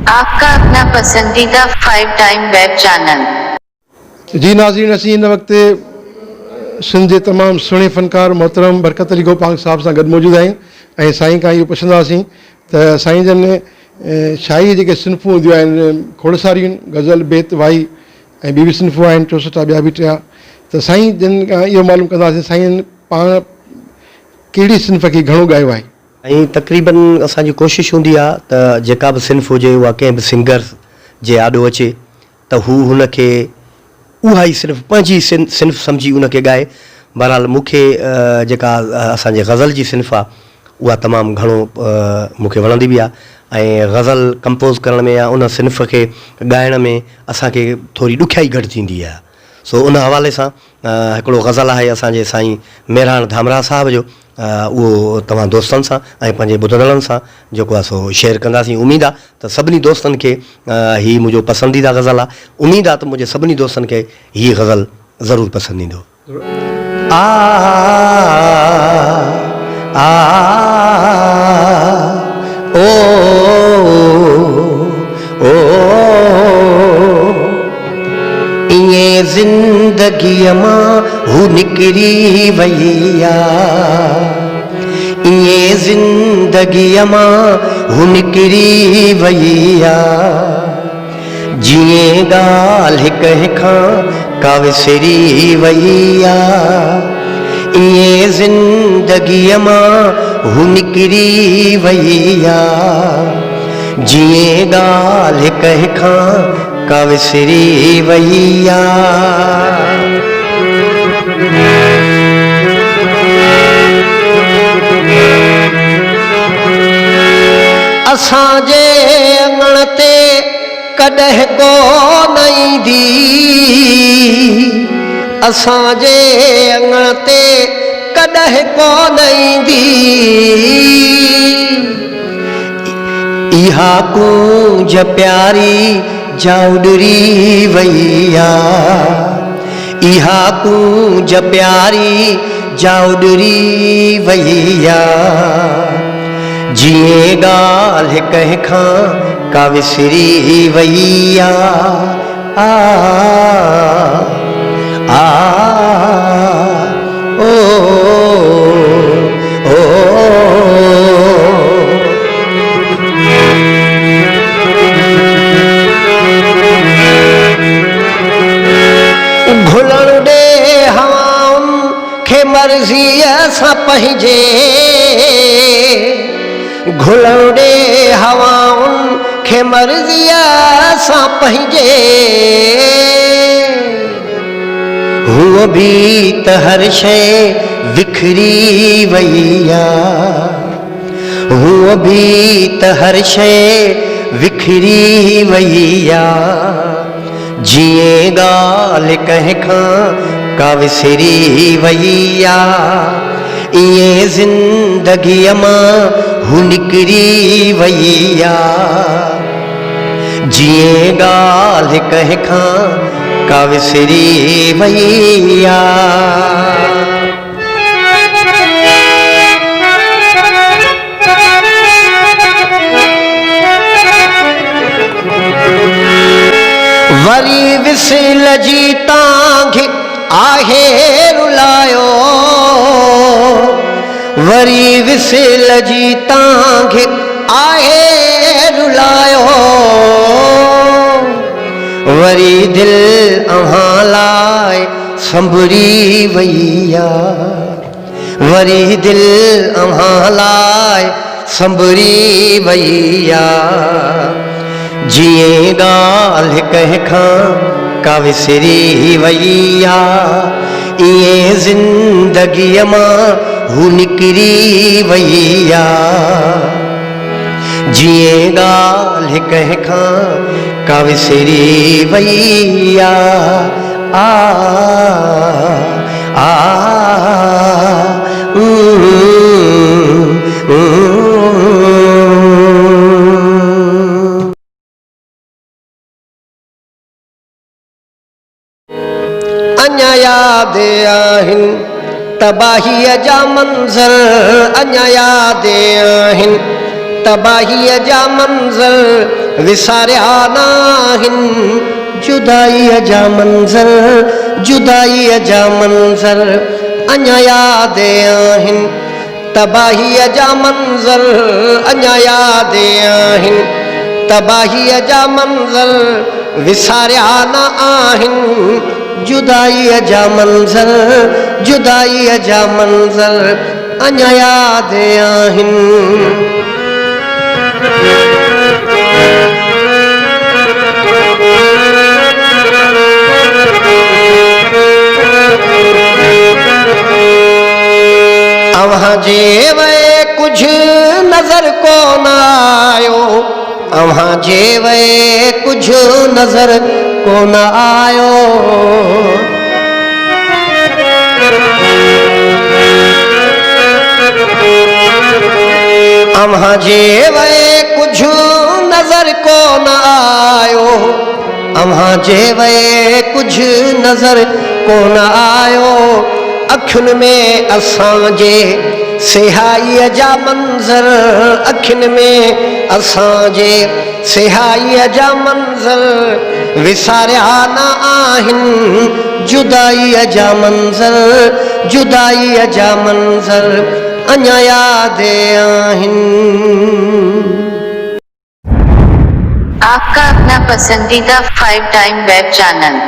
आपका अपना पसंदीदा 5 टाइम वेब चैनल। जी नाज़रीन, असीं इन वक़्तु सिंध जे तमामु सुहिणे फ़नकार मोहतरम बरकत अली गोपांग साहिब सां गॾु मौजूदु आहियूं ऐं साईं खां इहो पुछंदासीं त साईं जन शाही जेके सिन्फ़ूं हूंदियूं आहिनि, खोड़सारियूं, गज़ल, बेत, वाई ऐं ॿी बि सिन्फ़ूं आहिनि, चौसठा ॿिया बि टिया, त साईं जन खां इहो मालूम कंदासीं साईं पाण कहिड़ी सिन्फ़ खे घणो ॻायो आहे। ऐं तक़रीबन असांजी कोशिशि हूंदी आहे त जेका बि सिन्फ़ हुजे उहा कंहिं बि सिंगर जे आॾो अचे त हू हुनखे उहा ई सिर्फ़ु पंहिंजी सिन्फ़ सम्झी उनखे ॻाए। बहरहाल मूंखे जेका असांजे गज़ल जी सिन्फ़ आहे उहा तमामु घणो मूंखे वणंदी बि आहे ऐं गज़ल कंपोज़ करण में या उन सिन्फ़ खे ॻाइण में असांखे थोरी ॾुखियाई घटि थींदी आहे। सो उन हवाले सां हिकिड़ो गज़ल आहे असांजे साईं मेहराण धामरा साहिब जो, उहो तव्हां दोस्तनि सां ऐं पंहिंजे ॿुधंदड़नि सां जेको आहे सो शेयर कंदासीं। उमेद आहे त सभिनी दोस्तनि खे हीअ मुंहिंजो पसंदीदा गज़ल आहे। उमेद आहे त मुंहिंजे सभिनी दोस्तनि खे हीअ गज़ल ज़रूरु पसंदि ईंदो। ईअं ज़िंदगीअ मां हू निकिरी वई आहे, ईअं ज़िंदगीअ मां हू निकिरी वई आहे, जीअं ॻाल्हि कंहिंखां का विसरी वई आहे, ईअं ज़िंदगीअ मां हू निकिरी वई आहे, जीअं ॻाल्हि कंहिंखां का विसरी वई आहे। असांजे अङण ते कॾहिं कोन ईंदी, असांजे अङण ते कॾहिं कोन ईंदी, इहा कूंज प्यारी जा उॾरी वई आहे, इहा कूंज प्यारी जा उॾरी वई आहे, जीअं ॻाल्हि कंहिंखां का विसरी वई आहे। घुलण ॾे हवाउनि खे मर्ज़ीअ सां पंहिंजे, घुलण ॾे हवाउनि खे मर्ज़ीअ सां पंहिंजे, हूअ बि त हर शइ विखरी वई आहे, हूअ बि त हर शइ विखरी वई आहे, जीअं ॻाल्हि कंहिंखां का विसरी वई आहे, ईअं ज़िंदगीअ मां हू निकिरी वई आहे, जीअं ॻाल्हि कंहिंखां का विसरी वई आहे। वरी विसिल जी तांघ आहे रुलायो, वरी विसिल जी तांघ आहे रुलायो, वरी दिल अव्हां लाइ संभरी वई आहे, वरी दिल अव्हां लाइ संभरी वई आहे, जीअं ॻाल्हि कंहिंखां का विसरी वई आहे, ईअं ज़िंदगीअ मां हू निकिरी वई आहे, जीअं ॻाल्हि कंहिंखां का विसरी वई आहे। अञा याद आहिनि तबाहीअ जा मंज़र, अञा याद आहिनि तबाहीअ जा मंज़र, विसारिया नाहिनि जुदाईअ जा मंज़र जुदाईअ जा मंज़र अञा यादि आहिनि तबाहीअ जा मंज़र अञा यादि आहिनि तबाहीअ जा मंज़र विसारिया न आहिनि जुदाईअ जा मंज़र जुदाईअ जा मंज़र अञा यादि आहिनि अव्हां जे वे कुछ नजर कोन आयो अव्हां जे वे कुछ नजर कोन आयो अव्हां जे वे कुछ नजर कोन आयो अव्हां जे वे कुछ नजर कोन आयो अखियुनि में असांजे सिहाईअ जा मंज़र अखियुनि में असांजे सिहाईअ जा मंज़र विसारिया न आहिनि जुदाईअ जा मंज़र जुदाईअ जा मंज़र अञा यादि आहिनि। आपका अपना पसंदीदा 5 टाइम वेब चैनल